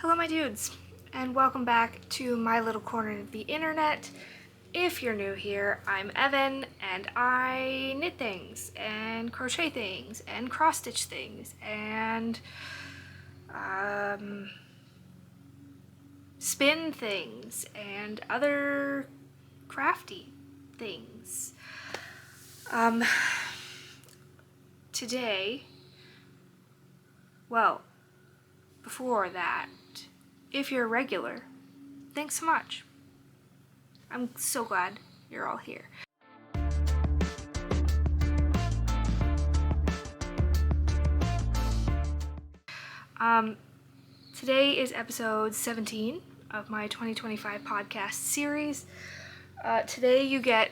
Hello my dudes, and welcome back to my little corner of the internet. If you're new here, I'm Evan, and I knit things, and crochet things, and cross-stitch things, and spin things, and other crafty things. Today, well, before that, if you're a regular, thanks so much. I'm so glad you're all here. Today is episode 17 of my 2025 podcast series. Today you get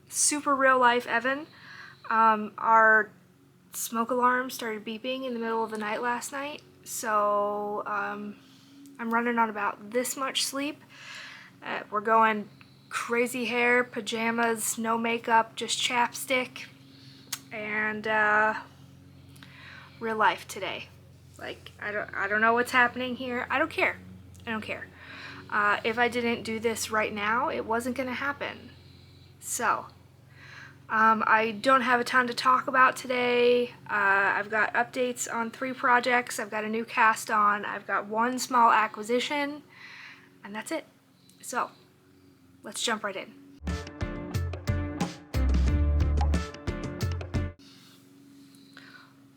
super real life Evan. Our smoke alarm started beeping in the middle of the night last night, so I'm running on about this much sleep. We're going crazy hair, pajamas, no makeup, just chapstick, and real life today. Like, I don't know what's happening here. I don't care. If I didn't do this right now, it wasn't gonna happen. So I don't have a ton to talk about today. I've got updates on 3 projects. I've got a new cast on. I've got 1 small acquisition, and that's it. So let's jump right in.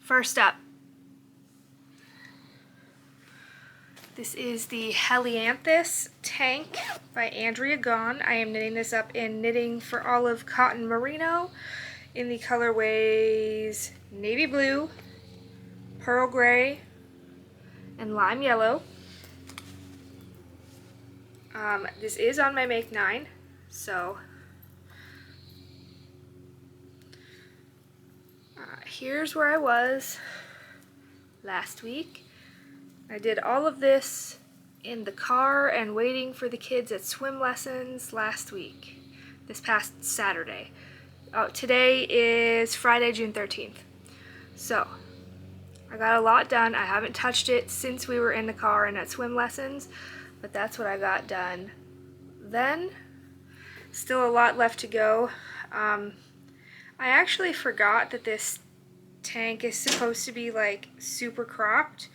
First up, this is the Helianthus tank by Andrea Gahn. I am knitting this up in Knitting for Olive Cotton Merino in the colorways navy blue, pearl gray, and lime yellow. This is on my Make 9, so here's where I was last week. I did all of this in the car and waiting for the kids at swim lessons last week, this past Saturday. Today is Friday, June 13th. So I got a lot done. I haven't touched it since we were in the car and at swim lessons, but that's what I got done then. Still a lot left to go. I actually forgot that this tank is supposed to be like super cropped,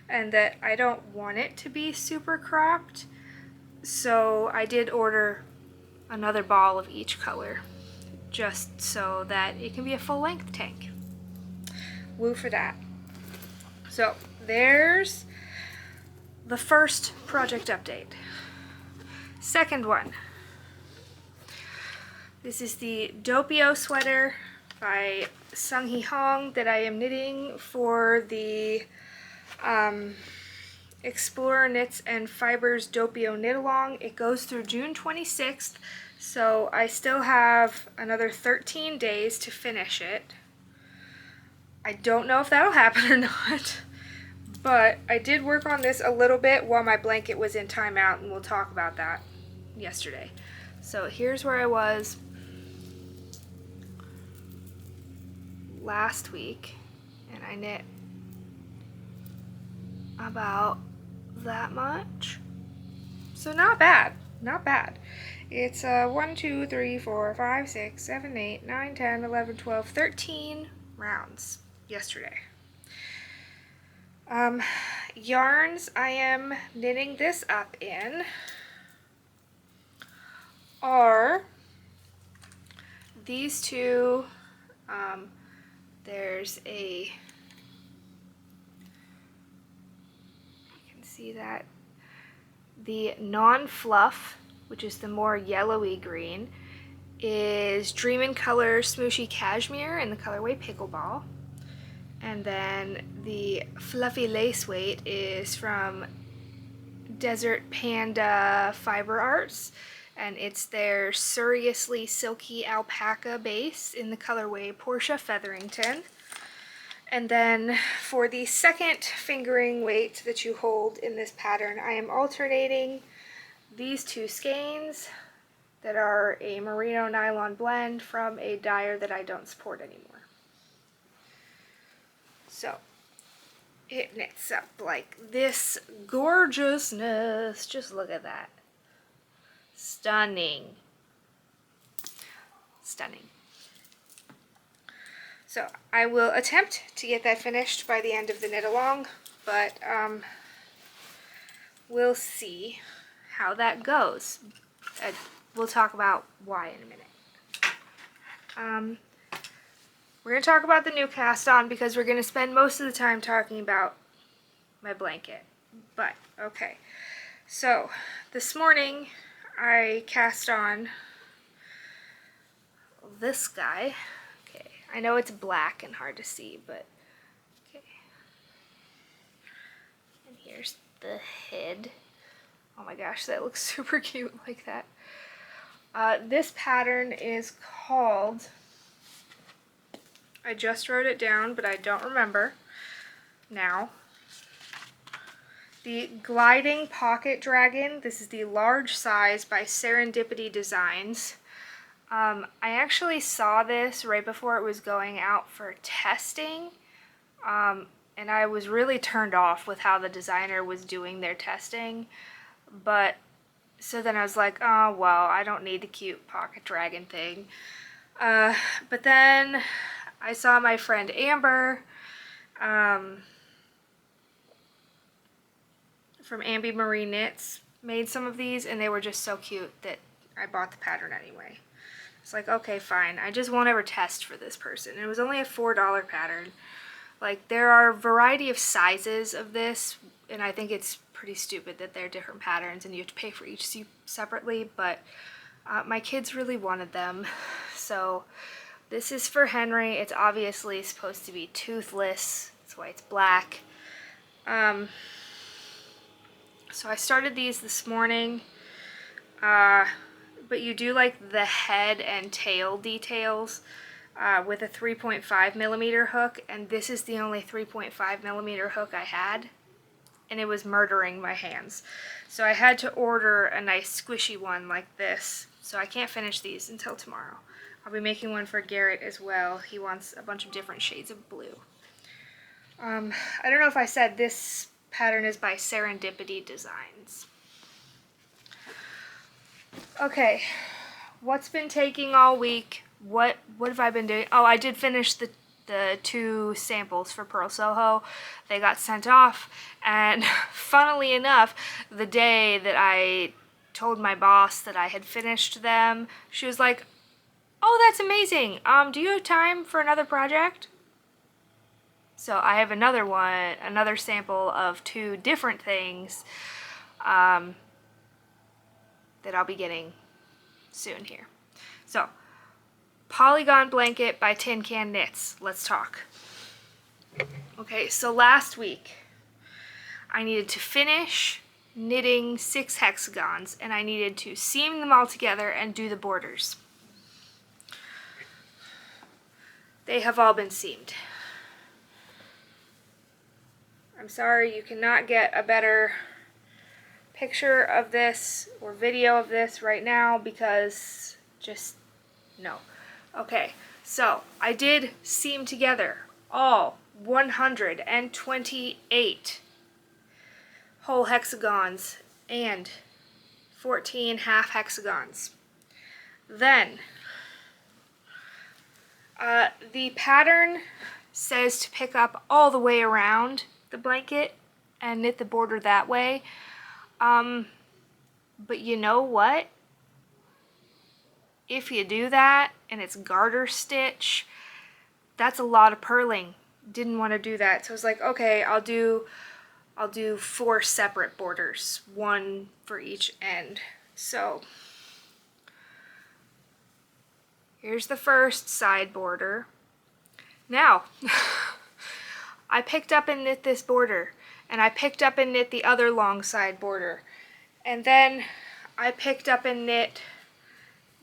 and that I don't want it to be super cropped, so I did order another ball of each color just so that it can be a full-length tank. Woo for that. So there's the first project update. Second one, this is the Doppio sweater by Sung-Hee Hong that I am knitting for the Explorer Knits and Fibers Doppio knit along. It goes through June 26th, so I still have another 13 days to finish it. I don't know if that'll happen or not, but I did work on this a little bit while my blanket was in timeout, and we'll talk about that yesterday. So here's where I was last week, and I knit about that much, so not bad. It's 1, 2, 3, 4, 5, 6, 7, 8, 9, 10, 11, 12, 13 rounds yesterday. Yarns I am knitting this up in are these two. There's a, see that the non-fluff, which is the more yellowy green, is Dream in Color Smooshy Cashmere in the colorway Pickleball, and then the fluffy lace weight is from Desert Panda Fiber Arts, and it's their Seriously Silky Alpaca base in the colorway Portia Featherington. And then for the second fingering weight that you hold in this pattern, I am alternating these 2 skeins that are a merino nylon blend from a dyer that I don't support anymore. So it knits up like this gorgeousness. Just look at that. Stunning. Stunning. So I will attempt to get that finished by the end of the knit along, but we'll see how that goes. We'll talk about why in a minute. We're going to talk about the new cast on because we're going to spend most of the time talking about my blanket. But, okay. So, this morning I cast on this guy. Okay, I know it's black and hard to see, but okay. And here's the head. Oh my gosh, that looks super cute like that. This pattern is called, I just wrote it down, but I don't remember now. The Gliding Pocket Dragon. This is the large size by Serendipity Designs. I actually saw this right before it was going out for testing, and I was really turned off with how the designer was doing their testing, but so then I was like, oh well, I don't need the cute pocket dragon thing. But then I saw my friend Amber from Ambi Marie Knits made some of these, and they were just so cute that I bought the pattern anyway. It's like, okay, fine. I just won't ever test for this person. And it was only a $4 pattern. Like, there are a variety of sizes of this, and I think it's pretty stupid that they're different patterns and you have to pay for each separately, but my kids really wanted them. So this is for Henry. It's obviously supposed to be toothless. That's why it's black. So I started these this morning. But you do like the head and tail details with a 3.5 millimeter hook, and this is the only 3.5 millimeter hook I had, and it was murdering my hands. So I had to order a nice squishy one like this, so I can't finish these until tomorrow. I'll be making one for Garrett as well. He wants a bunch of different shades of blue. I don't know if I said this pattern is by Serendipity Designs. Okay, what's been taking all week? What have I been doing? Oh, I did finish the 2 samples for Pearl Soho. They got sent off, and funnily enough, the day that I told my boss that I had finished them, she was like, oh, that's amazing. Do you have time for another project? So I have another sample of 2 different things that I'll be getting soon here. So, Polygon Blanket by Tin Can Knits. Let's talk. Okay, so last week I needed to finish knitting 6 hexagons, and I needed to seam them all together and do the borders. They have all been seamed. I'm sorry, you cannot get a better picture of this or video of this right now because just no. Okay, so I did seam together all 128 whole hexagons and 14 half hexagons. Then the pattern says to pick up all the way around the blanket and knit the border that way. But you know what? If you do that and it's garter stitch, that's a lot of purling. Didn't want to do that. So I was like, okay, I'll do 4 separate borders, 1 for each end. So here's the first side border. Now, I picked up and knit this border, and I picked up and knit the other long side border. And then I picked up and knit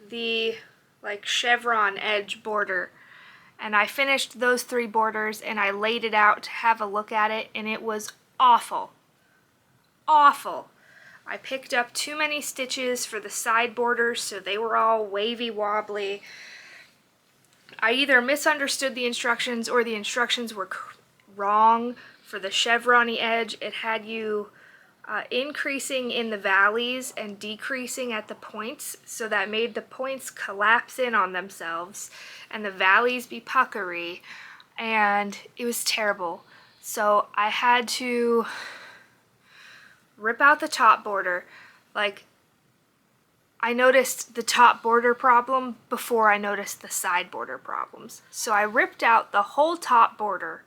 the like chevron edge border. And I finished those 3 borders and I laid it out to have a look at it, and it was awful. Awful. I picked up too many stitches for the side borders, so they were all wavy wobbly. I either misunderstood the instructions or the instructions were wrong for the chevron-y edge, it had you increasing in the valleys and decreasing at the points, so that made the points collapse in on themselves and the valleys be puckery, and it was terrible. So I had to rip out the top border. Like, I noticed the top border problem before I noticed the side border problems. So I ripped out the whole top border,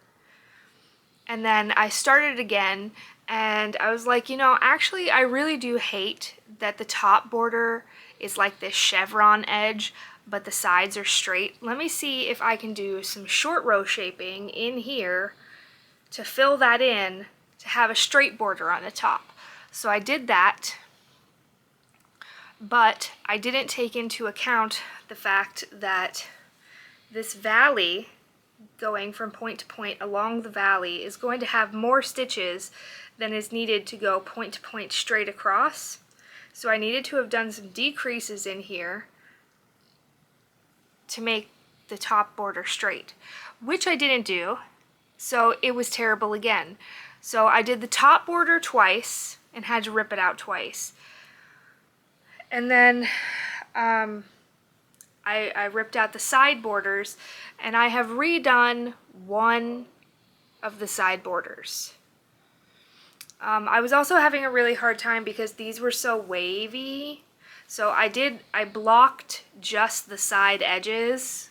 and then I started again, and I was like, you know, actually I really do hate that the top border is like this chevron edge, but the sides are straight. Let me see if I can do some short row shaping in here to fill that in to have a straight border on the top. So I did that, but I didn't take into account the fact that this valley going from point to point along the valley is going to have more stitches than is needed to go point to point straight across. So I needed to have done some decreases in here to make the top border straight, which I didn't do, so it was terrible again. So I did the top border twice and had to rip it out twice. And then I ripped out the side borders, and I have redone one of the side borders. I was also having a really hard time because these were so wavy. So I blocked just the side edges.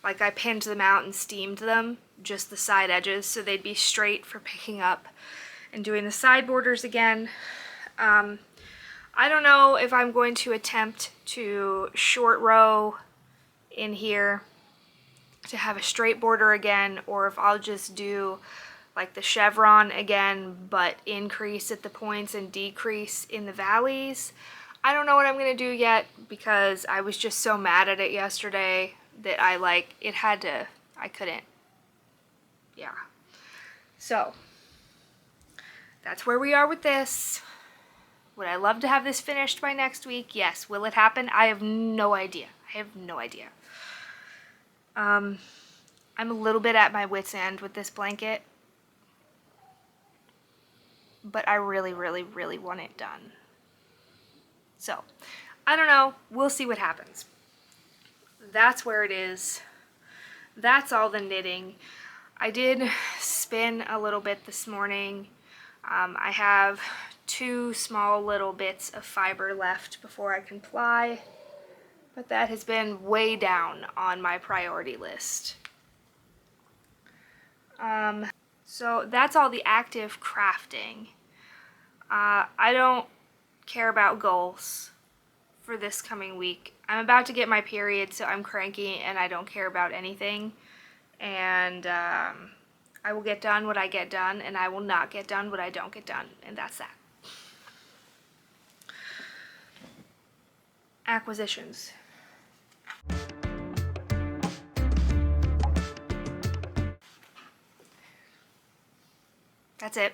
Like, I pinned them out and steamed them, just the side edges, so they'd be straight for picking up and doing the side borders again. I don't know if I'm going to attempt to short row in here to have a straight border again, or if I'll just do like the chevron again, but increase at the points and decrease in the valleys. I don't know what I'm going to do yet, because I was just so mad at it yesterday that I couldn't. Yeah. So, that's where we are with this. Would I love to have this finished by next week? Yes. Will it happen? I have no idea. I'm a little bit at my wit's end with this blanket, but I really, really, really want it done. So, I don't know. We'll see what happens. That's where it is. That's all the knitting. I did spin a little bit this morning. I have 2 small little bits of fiber left before I can ply, but that has been way down on my priority list. So that's all the active crafting. I don't care about goals for this coming week. I'm about to get my period, so I'm cranky and I don't care about anything. And I will get done what I get done, and I will not get done what I don't get done, and that's that. Acquisitions. That's it.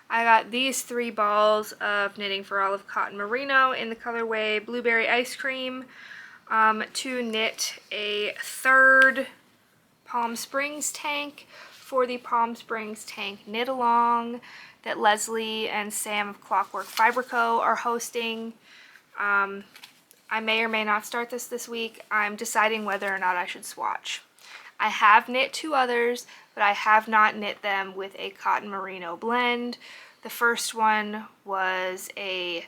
I got these 3 balls of knitting for Olive Cotton Merino in the colorway Blueberry Ice Cream to knit a 3rd Palm Springs tank for the Palm Springs Tank Knit Along that Leslie and Sam of Clockwork Fiber Co. are hosting. I may or may not start this week. I'm deciding whether or not I should swatch. I have knit 2 others, but I have not knit them with a cotton merino blend. The first one was a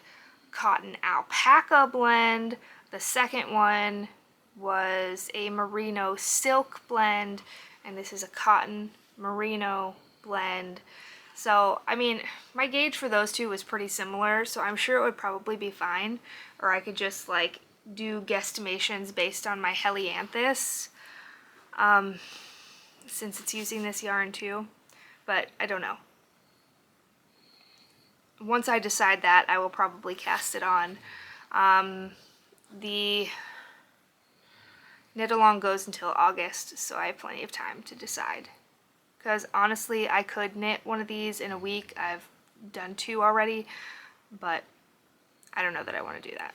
cotton alpaca blend. The second one was a merino silk blend, and this is a cotton merino blend. So, I mean, my gauge for those 2 was pretty similar, so I'm sure it would probably be fine. Or I could just, like, do guesstimations based on my Helianthus, since it's using this yarn too. But I don't know. Once I decide that, I will probably cast it on. The knit along goes until August, so I have plenty of time to decide. Because honestly, I could knit one of these in a week. I've done 2 already, but I don't know that I want to do that.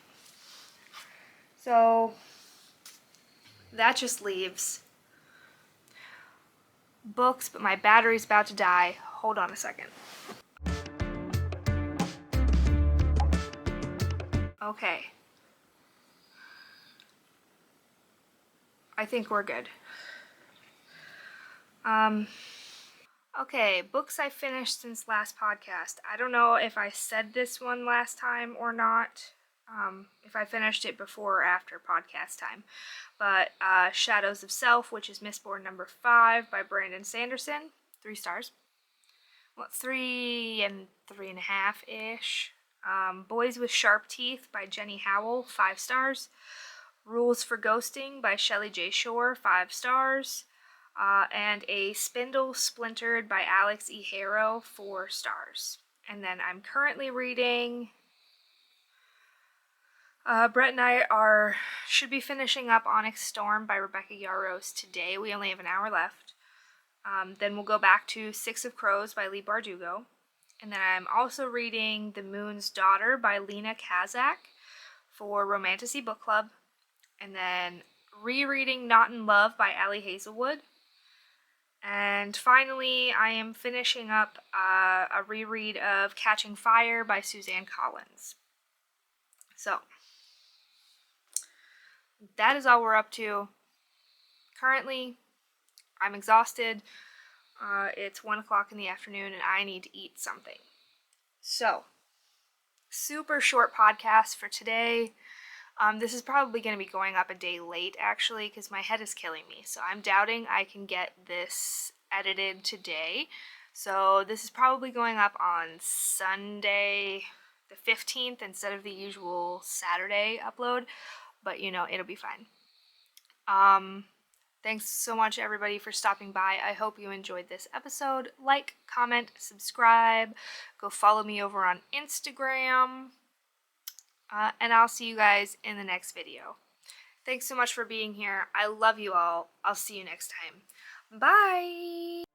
So that just leaves books, but my battery's about to die. Hold on a second. Okay. I think we're good. Okay, books I finished since last podcast. I don't know if I said this one last time or not, if I finished it before or after podcast time. But Shadows of Self, which is Mistborn number 5 by Brandon Sanderson, 3 stars. Well, 3 and 3.5-ish. Boys with Sharp Teeth by Jenni Howell, 5 stars. Rules for Ghosting by Shelley J. Shore, 5 stars. And a Spindle Splintered by Alix E. Harrow, 4 stars. And then I'm currently reading... Brett and I should be finishing up Onyx Storm by Rebecca Yarros today. We only have an hour left. Then we'll go back to Six of Crows by Leigh Bardugo. And then I'm also reading The Moon's Daughter by Lena Kazak for Romantasy Book Club. And then rereading Not in Love by Allie Hazelwood. And finally, I am finishing up a reread of Catching Fire by Suzanne Collins. So, that is all we're up to. Currently, I'm exhausted. It's 1 o'clock in the afternoon and I need to eat something. So, super short podcast for today. This is probably going to be going up a day late, actually, because my head is killing me. So I'm doubting I can get this edited today. So this is probably going up on Sunday the 15th instead of the usual Saturday upload. But, you know, it'll be fine. Thanks so much, everybody, for stopping by. I hope you enjoyed this episode. Like, comment, subscribe. Go follow me over on Instagram. And I'll see you guys in the next video. Thanks so much for being here. I love you all. I'll see you next time. Bye!